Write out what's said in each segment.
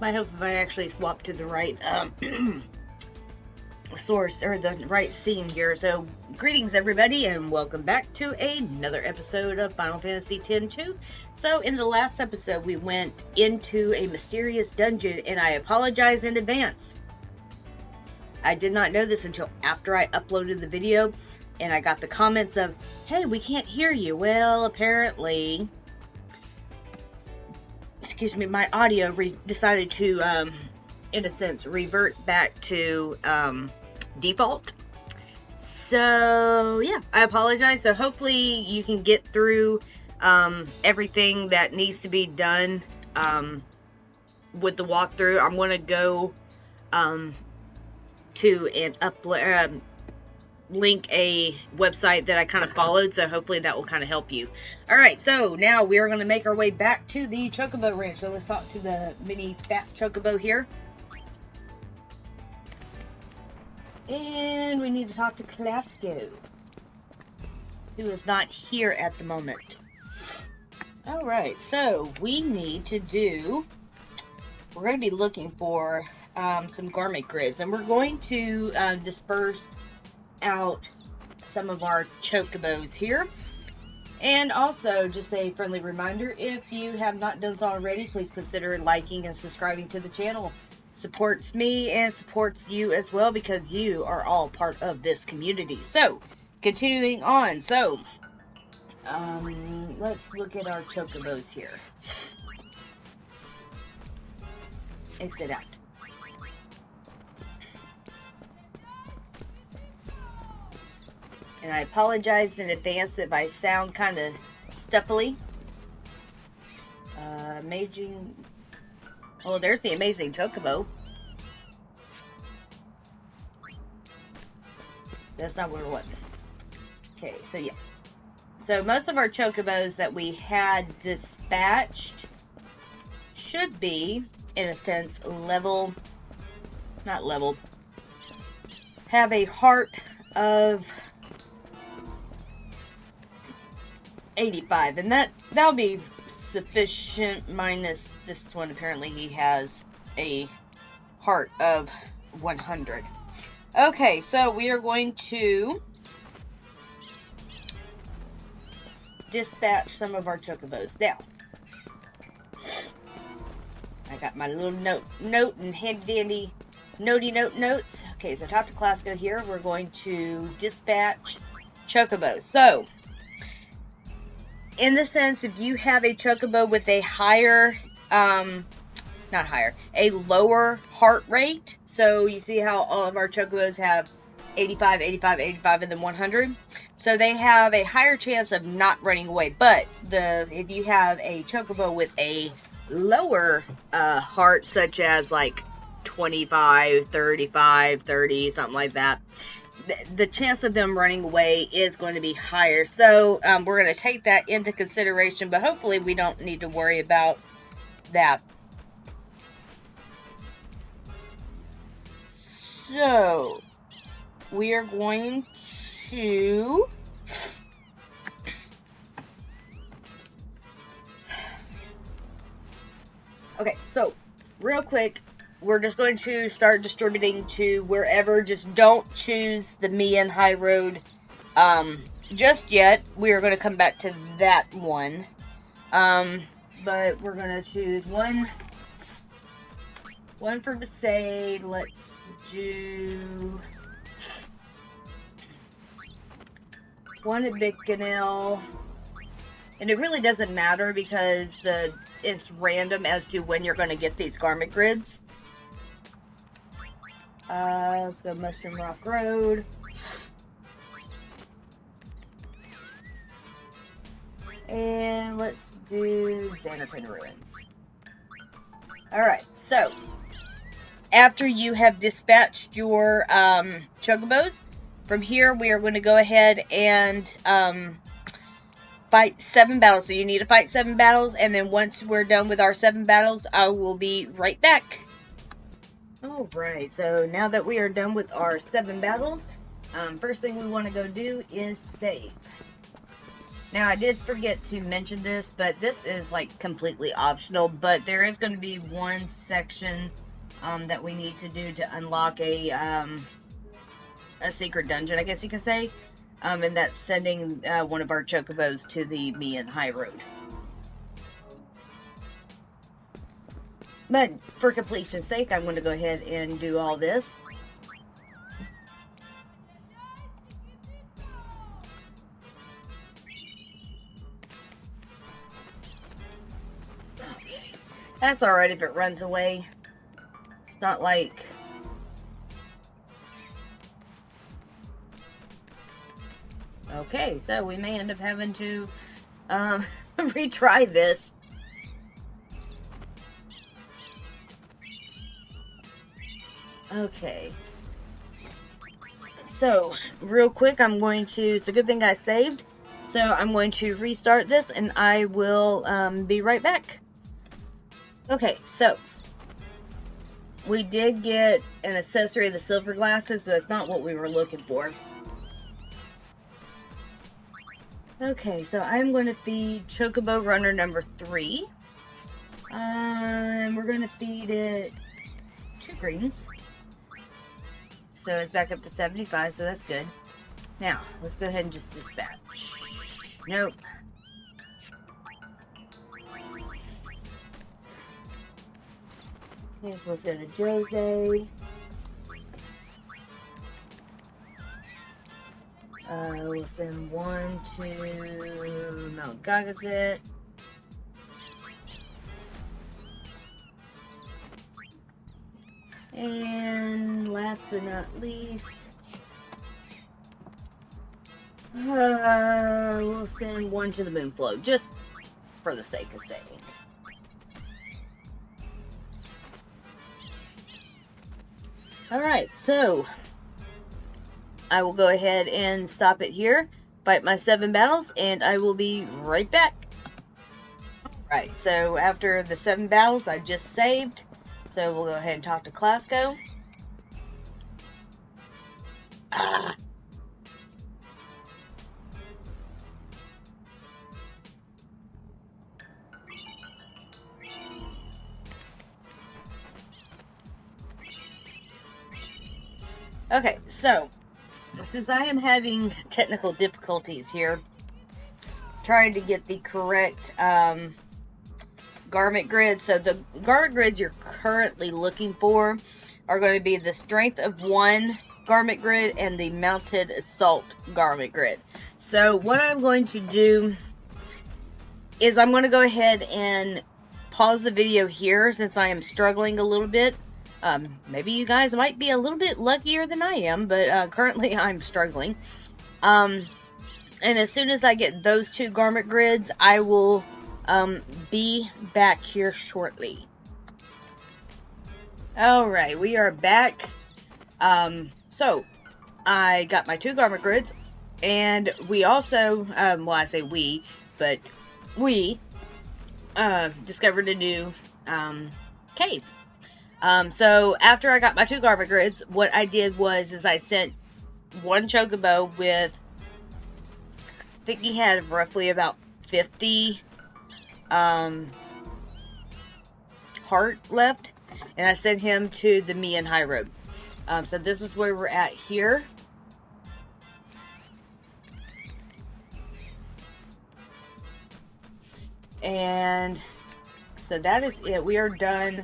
I hope if I actually swap to the right source or the right scene here. So, greetings everybody, and welcome back to another episode of Final Fantasy X-2. So, in the last episode, we went into a mysterious dungeon, and I apologize in advance. I did not know this until after I uploaded the video, and I got the comments of, "Hey, we can't hear you." Well, apparently, excuse me, my audio decided to, in a sense, revert back to default. So yeah, I apologize. So hopefully you can get through everything that needs to be done with the walkthrough. I'm going to go to and upload link a website that I kind of followed, so hopefully that will kind of help you. Alright, so now we are going to make our way back to the Chocobo Ranch. So let's talk to the mini fat Chocobo here. And we need to talk to Clasko, who is not here at the moment. Alright, so we need to do, we're going to be looking for some garment grids, and we're going to disperse out some of our chocobos here. And also, just a friendly reminder, if you have not done so already, please consider liking and subscribing to the channel. Supports me and supports you as well, because you are all part of this community. So, continuing on. So, let's look at our chocobos here. Exit out. And I apologize in advance if I sound kind of stuffily. Amazing. Oh, there's the amazing Chocobo. That's not what we want. Okay, so yeah. So most of our Chocobos that we had dispatched should be, in a sense, have a heart of 85, and that'll be sufficient, minus this one. Apparently he has a heart of 100. Okay, so we are going to dispatch some of our chocobos. Now, I got my little note and handy dandy notes. Okay, so talk to Clasko here. We're going to dispatch chocobos. So, in the sense, if you have a chocobo with a higher, a lower heart rate, so you see how all of our chocobos have 85, 85, 85, and then 100, so they have a higher chance of not running away. But if you have a chocobo with a lower heart, such as like 25, 35, 30, something like that, the chance of them running away is going to be higher. So we're going to take that into consideration, but hopefully we don't need to worry about that. So we are going to okay, so real quick, we're just going to start distributing to wherever. Just don't choose the me and Highroad just yet. We are going to come back to that one. But we're going to choose one for Besaid. Let's do one at Bicanil. And it really doesn't matter because it's random as to when you're going to get these garment grids. Let's go Mustang Rock Road. And let's do Xanarkand Ruins. Alright, so after you have dispatched your chocobos, from here we are going to go ahead and fight 7 battles. So you need to fight 7 battles, and then once we're done with our 7 battles, I will be right back. Alright, so now that we are done with our 7 battles, first thing we want to go do is save. Now, I did forget to mention this, but this is like completely optional, but there is going to be one section that we need to do to unlock a secret dungeon, I guess you can say, and that's sending one of our chocobos to the Highroad. But for completion's sake, I'm going to go ahead and do all this. Okay. That's alright if it runs away. It's not like... Okay, so we may end up having to retry this. Okay. So, real quick, I'm going to... It's a good thing I saved. So, I'm going to restart this, and I will be right back. Okay, so... We did get an accessory of the silver glasses, but that's not what we were looking for. Okay, so I'm going to feed Chocobo Runner number 3. We're going to feed it 2 greens. So it's back up to 75, so that's good. Now, let's go ahead and just dispatch. Nope. Okay, so let's go to Jose. We'll send 1 to Mount Gagazet. And last but not least, we'll send 1 to the Moonflow, just for the sake of saying. Alright, so I will go ahead and stop it here, fight my 7 battles, and I will be right back. Alright, so after the 7 battles, I just saved. So we'll go ahead and talk to Clasco. Okay, so since I am having technical difficulties here trying to get the correct garment grids, so the garment grids you're currently looking for are going to be the strength of 1 garment grid and the mounted assault garment grid. So what I'm going to do is I'm going to go ahead and pause the video here since I am struggling a little bit. Maybe you guys might be a little bit luckier than I am, but currently I'm struggling. And as soon as I get those 2 garment grids, I will be back here shortly. Alright, we are back. So, I got my 2 garment grids, and we also, well, I say we, but we discovered a new cave. So after I got my 2 garment grids, what I did was I sent 1 chocobo with, I think he had roughly about 50 heart left, and I sent him to the Highroad. So this is where we're at here. And so that is it. We are done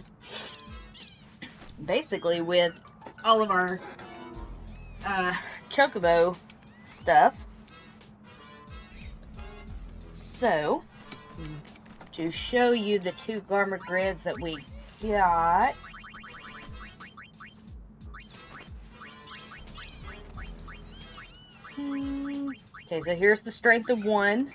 basically with all of our chocobo stuff. So to show you the 2 garment grids that we got, okay, so here's the strength of 1.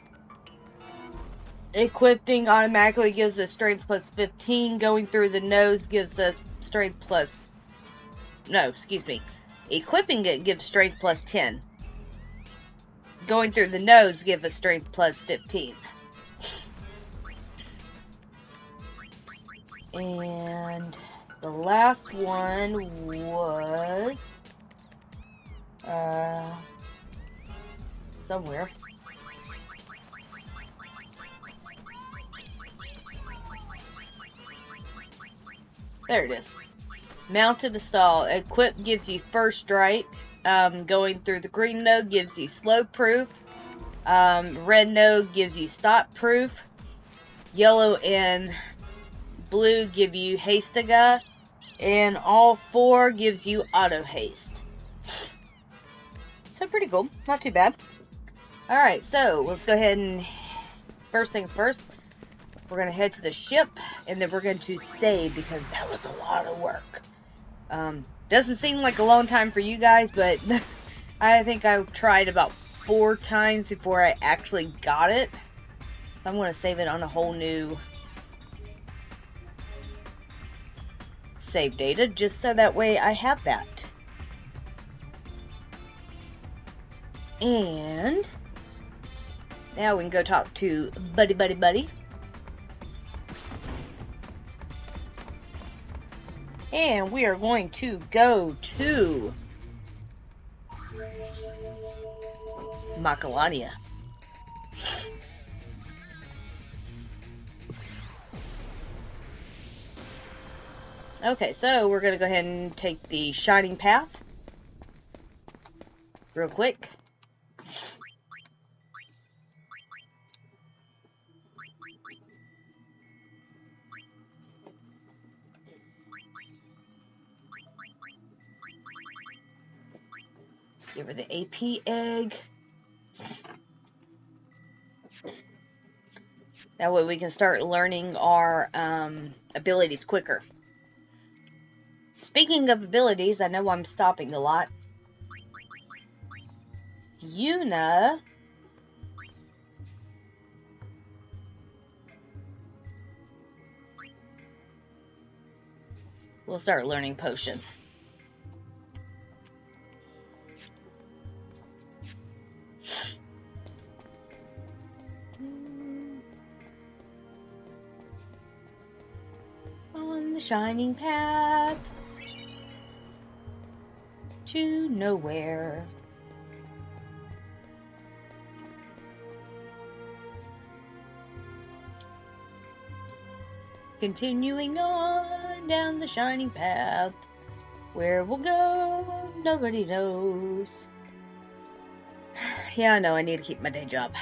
Equipping automatically gives us strength plus 15. Going through the nose gives us strength plus... No, excuse me. Equipping it gives strength plus 10. Going through the nose gives us strength plus 15. And the last one was... somewhere. There it is. Mounted assault. Equip gives you first strike. Going through the green node gives you slow proof. Red node gives you stop proof. Yellow and blue give you hastaga. And all four gives you auto haste. So pretty cool. Not too bad. Alright, so let's go ahead and first things first. We're going to head to the ship, and then we're going to save because that was a lot of work. Doesn't seem like a long time for you guys, but I think I tried about 4 times before I actually got it. So I'm going to save it on a whole new save data, just so that way I have that. And now we can go talk to Buddy. And we are going to go to Macalania. Okay, so we're going to go ahead and take the Shining Path real quick. Give her the AP egg. That way we can start learning our abilities quicker. Speaking of abilities, I know I'm stopping a lot. Yuna will start learning potion. On the shining path to nowhere. Continuing on down the shining path. Where we'll go, nobody knows. Yeah, I know, I need to keep my day job.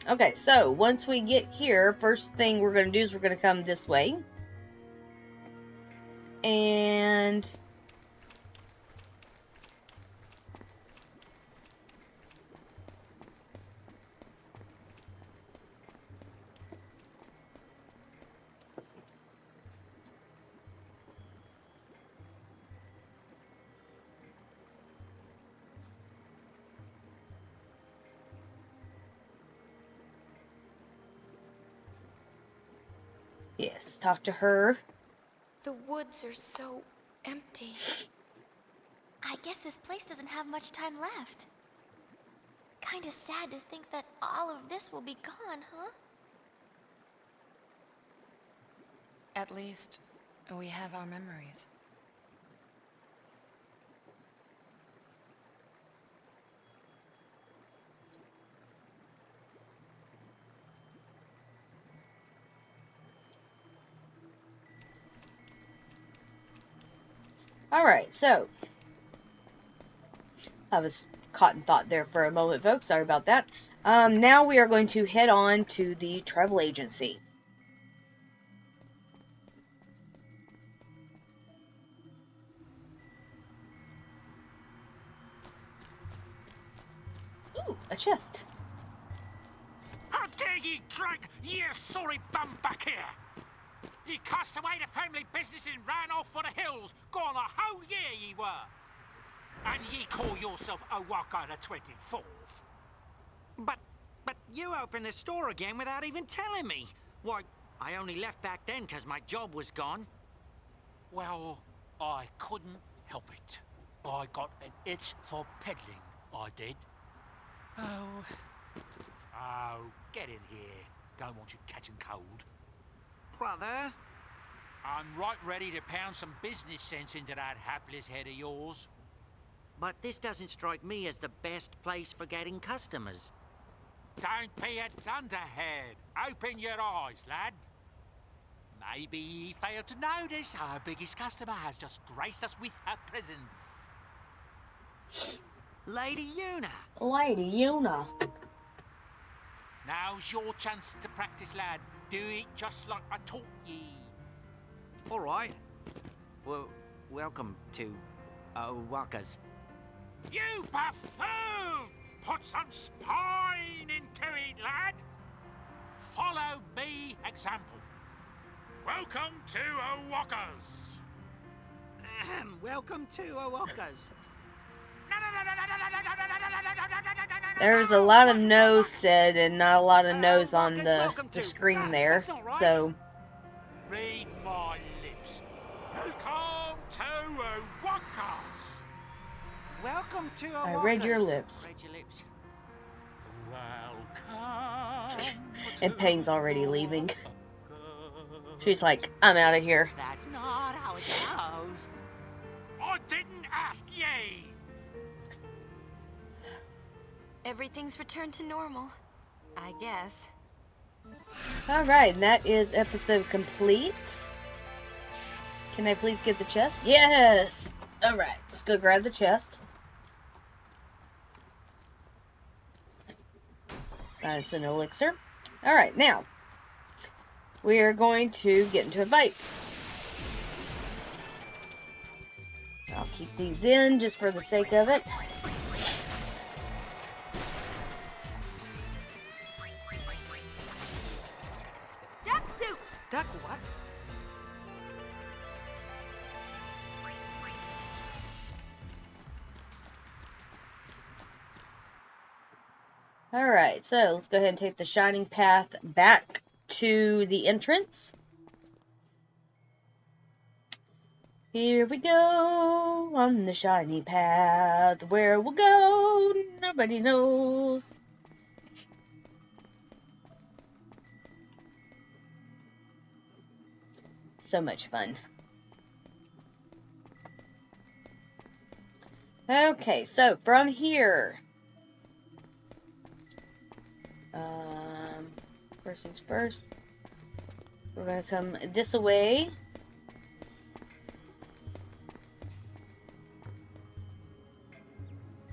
Okay, so once we get here, first thing we're going to do is we're going to come this way. And yes, talk to her. The woods are so empty. I guess this place doesn't have much time left. Kinda sad to think that all of this will be gone, huh? At least, we have our memories. Alright, so I was caught in thought there for a moment, folks. Sorry about that. Now we are going to head on to the travel agency. Ooh, a chest. How dare ye drag ye sorry bum back here? Ye cast away the family business and ran off for the hills, gone a whole year ye were. And ye call yourself Owaka the 24th. But you opened the store again without even telling me. Why, I only left back then because my job was gone. Well, I couldn't help it. I got an itch for peddling, I did. Oh. Oh, get in here. Don't want you catching cold. Brother? I'm right ready to pound some business sense into that hapless head of yours. But this doesn't strike me as the best place for getting customers. Don't be a dunderhead. Open your eyes, lad. Maybe he failed to notice our biggest customer has just graced us with her presence. Lady Una. Lady Una. Now's your chance to practice, lad. Do it just like I taught ye. All right. Well, welcome to Walker's. You buffoon! Put some spine into it, lad. Follow me example. Welcome to Walker's. Welcome to Walker's. There's a lot of no's said and not a lot of no's on the screen there. So, Read my lips. Welcome to Walker's. Welcome to I Walker's. read your lips. Read your lips. Welcome. And Payne's already leaving. She's like, I'm out of here. That's not how it goes. I didn't ask ye. Everything's returned to normal, I guess. Alright, and that is episode complete. Can I please get the chest? Yes! Alright, let's go grab the chest. That's an elixir. Alright, now, we are going to get into a fight. I'll keep these in just for the sake of it. Duck soup! Duck what? Alright, so let's go ahead and take the shining path back to the entrance. Here we go on the shiny path. Where we'll go, nobody knows. So much fun. Okay, so from here, first things first, we're gonna come this way.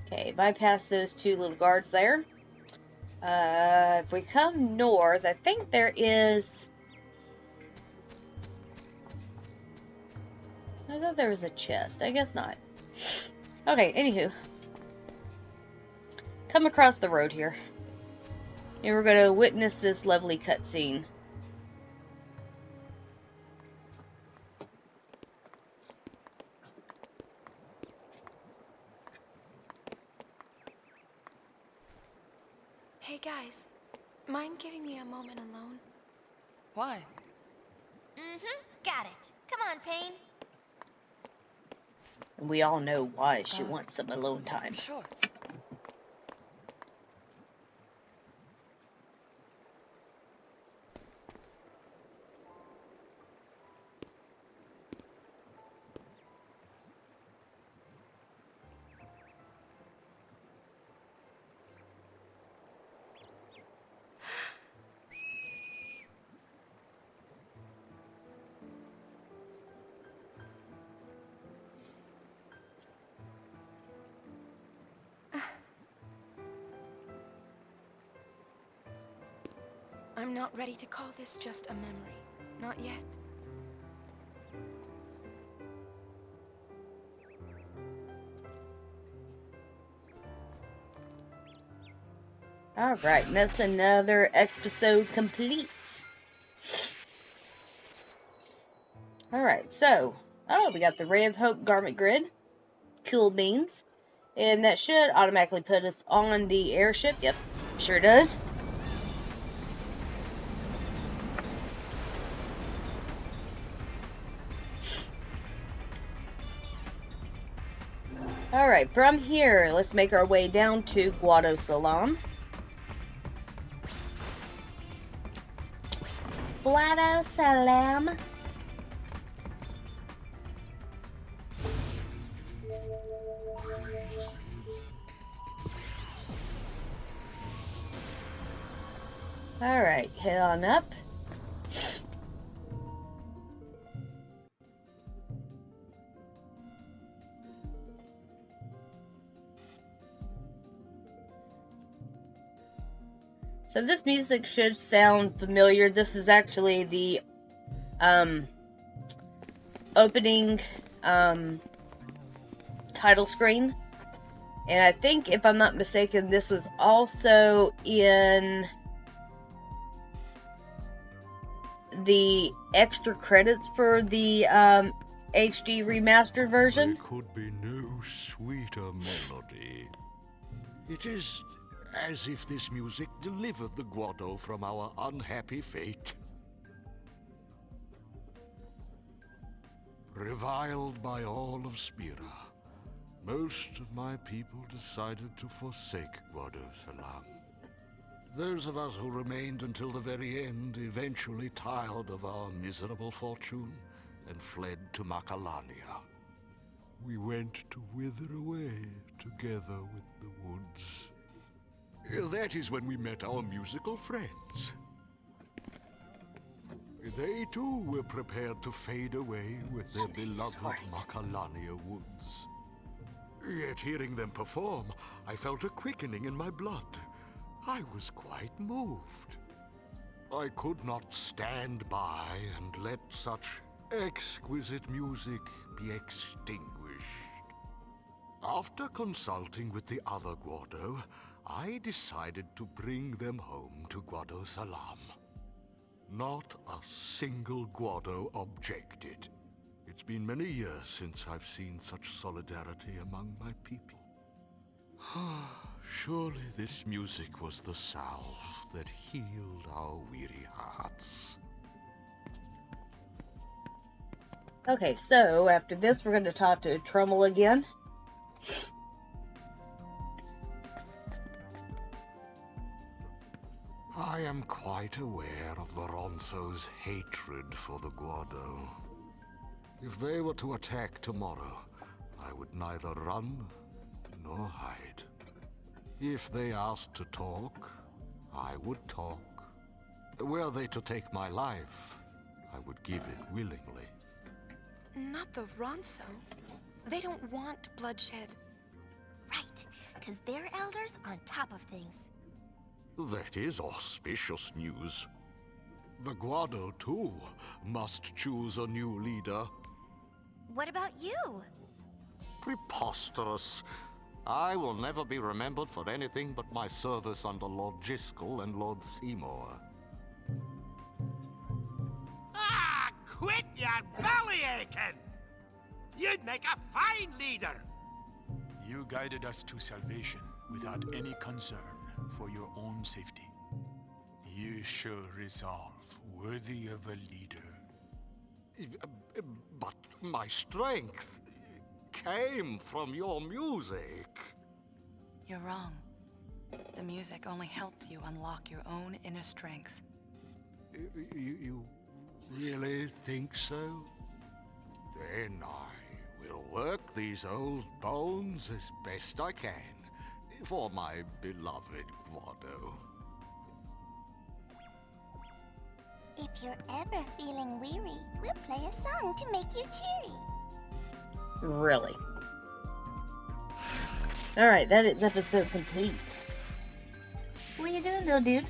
Okay, bypass those two little guards there. If we come north, I think there is... I thought there was a chest. I guess not. Okay, anywho. Come across the road here. And we're going to witness this lovely cutscene. Hey guys, mind giving me a moment alone? Why? Got it. Come on, Payne. And we all know why she wants some alone time. Sure. I'm not ready to call this just a memory. Not yet. Alright, and that's another episode complete. Alright, so, we got the Ray of Hope garment grid. Cool beans. And that should automatically put us on the airship. Yep, sure does. Alright, from here, let's make our way down to Guado Salam. Alright, head on up. So this music should sound familiar. This is actually the opening title screen. And I think, if I'm not mistaken, this was also in the extra credits for the HD remastered version. There could be no sweeter melody. It is as if this music delivered the Guado from our unhappy fate. Reviled by all of Spira, most of my people decided to forsake Guado Salam. Those of us who remained until the very end eventually tired of our miserable fortune and fled to Macalania. We went to wither away together with the woods. That is when we met our musical friends. They too were prepared to fade away with their beloved Macalania woods. Yet hearing them perform, I felt a quickening in my blood. I was quite moved. I could not stand by and let such exquisite music be extinguished. After consulting with the other Guado, I decided to bring them home to Guado Salam. Not a single Guado objected. It's been many years since I've seen such solidarity among my people. Surely this music was the salve that healed our weary hearts. Okay, so after this, we're going to talk to Trummel again. I am quite aware of the Ronso's hatred for the Guado. If they were to attack tomorrow, I would neither run nor hide. If they asked to talk, I would talk. Were they to take my life, I would give it willingly. Not the Ronso. They don't want bloodshed. Right, because they're elders on top of things. That is auspicious news. The Guado, too, must choose a new leader. What about you? Preposterous. I will never be remembered for anything but my service under Lord Jiskel and Lord Seymour. Ah, quit your bellyaching! You'd make a fine leader! You guided us to salvation without any concern for your own safety. You show resolve worthy of a leader. But my strength came from your music. You're wrong. The music only helped you unlock your own inner strength. You really think so? Then I will work these old bones as best I can for my beloved Guado. If you're ever feeling weary, we'll play a song to make you cheery. Really? Alright, that is episode complete. What are you doing, little dude?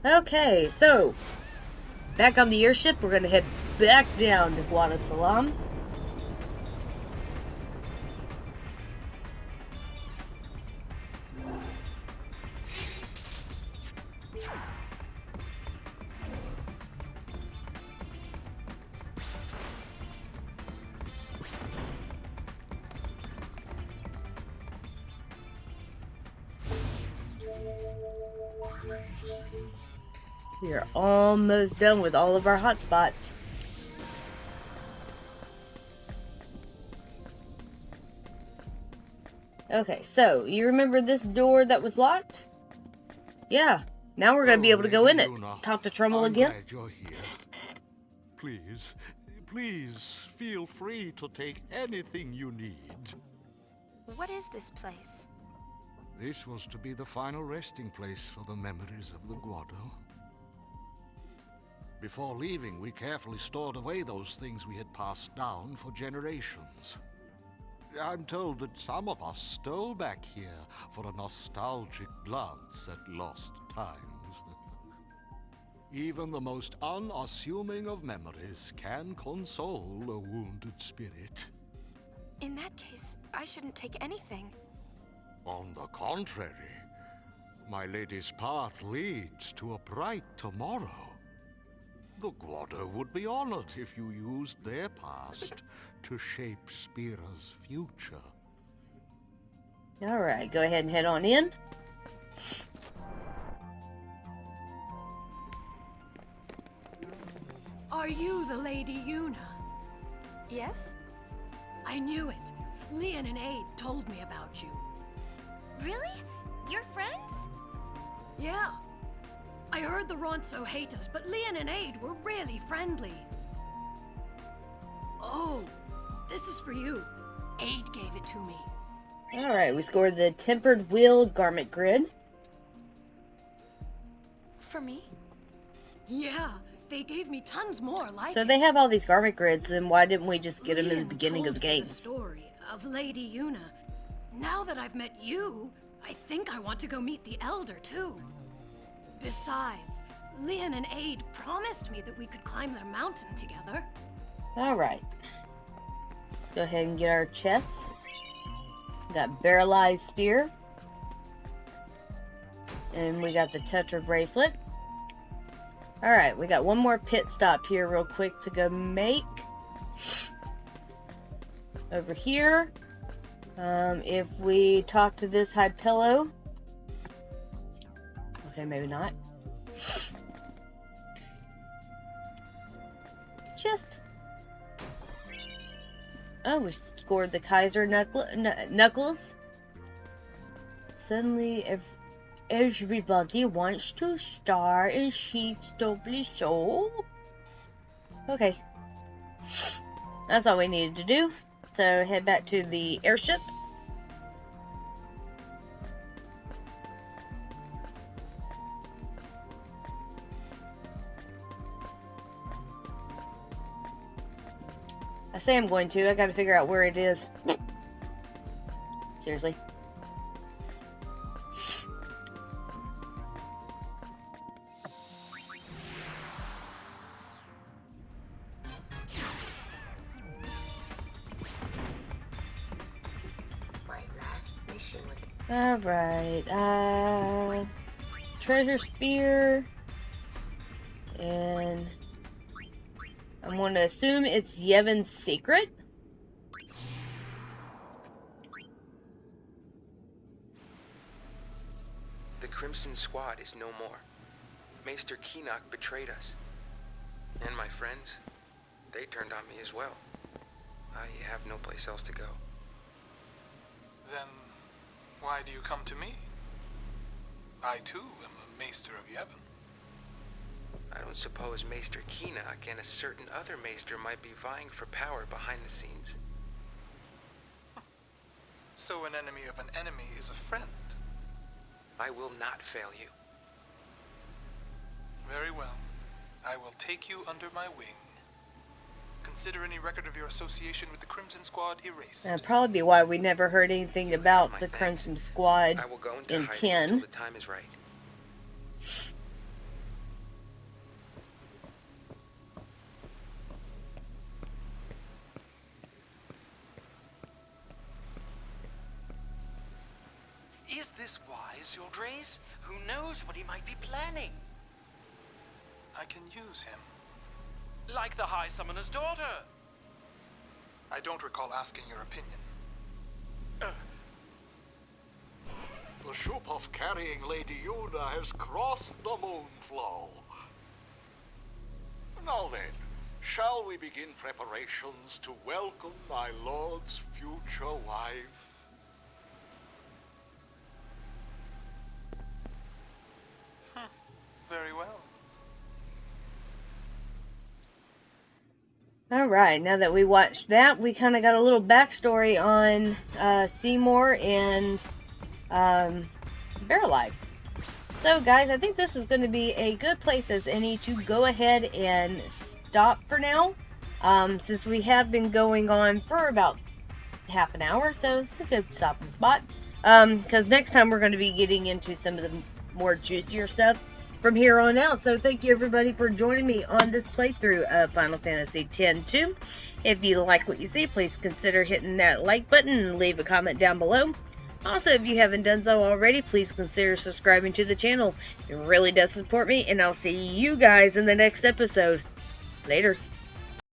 Okay, so back on the airship, we're gonna head back down to Guado Salam. We are almost done with all of our hotspots. Okay, so you remember this door that was locked? Yeah, now we're gonna be able to go in it. Talk to Trummel again. I'm glad you're here. Please, please feel free to take anything you need. What is this place? This was to be the final resting place for the memories of the Guado. Before leaving, we carefully stored away those things we had passed down for generations. I'm told that some of us stole back here for a nostalgic glance at lost times. Even the most unassuming of memories can console a wounded spirit. In that case, I shouldn't take anything. On the contrary, my lady's path leads to a bright tomorrow. The Guado would be honored if you used their past to shape Spira's future. Alright, go ahead and head on in. Are you the Lady Yuna? Yes? I knew it. Leon and Aid told me about you. Really? You're friends? Yeah. I heard the Ronso hate us, but Leon and Aid were really friendly. Oh, this is for you. Aid gave it to me. Alright, we scored the Tempered Wheel Garment Grid. For me? Yeah, they gave me tons more like So it. they have all these garment grids, then why didn't we just get them in the Leon beginning of the told me game? the story of Lady Yuna. Now that I've met you, I think I want to go meet the Elder too. Besides, Leon and Aid promised me that we could climb their mountain together. Alright. Let's go ahead and get our chests. Got Barrelized Spear. And we got the Tetra Bracelet. Alright, we got one more pit stop here real quick to go make. Over here. If we talk to this high pillow. Okay, maybe not. Chest. Oh, we scored the Kaiser Knuckles. Suddenly, everybody wants to star in Sheep's Doubly Show. Okay. That's all we needed to do. So, head back to the airship. I say I'm going to. I gotta figure out where it is. Seriously. My last mission with Alright. Treasure Spear. And I'm going to assume it's Yevon's secret. The Crimson Squad is no more. Maester Keenock betrayed us. And my friends, they turned on me as well. I have no place else to go. Then, why do you come to me? I too am a Maester of Yevon. I don't suppose Maester Keenock and a certain other Maester might be vying for power behind the scenes. So an enemy of an enemy is a friend. I will not fail you. Very well. I will take you under my wing. Consider any record of your association with the Crimson Squad erased. That'd probably be why we never heard anything You about have the my Crimson thanks. Squad I will go into in hiding 10. until the time is right. Is this wise, Your Grace? Who knows what he might be planning? I can use him. Like the High Summoner's daughter. I don't recall asking your opinion. The ship of carrying Lady Yuna has crossed the moonflow. Now then, shall we begin preparations to welcome my lord's future wife? Very well. Alright, now that we watched that, we kind of got a little backstory on Seymour and Barrelide. So guys, I think this is going to be a good place as any to go ahead and stop for now. Since we have been going on for about half an hour, so it's a good stopping spot. Because next time we're going to be getting into some of the more juicier stuff from here on out. So thank you everybody for joining me on this playthrough of Final Fantasy X-2. If you like what you see, please consider hitting that like button and leave a comment down below. Also, if you haven't done so already, please consider subscribing to the channel. It really does support me, and I'll see you guys in the next episode. Later.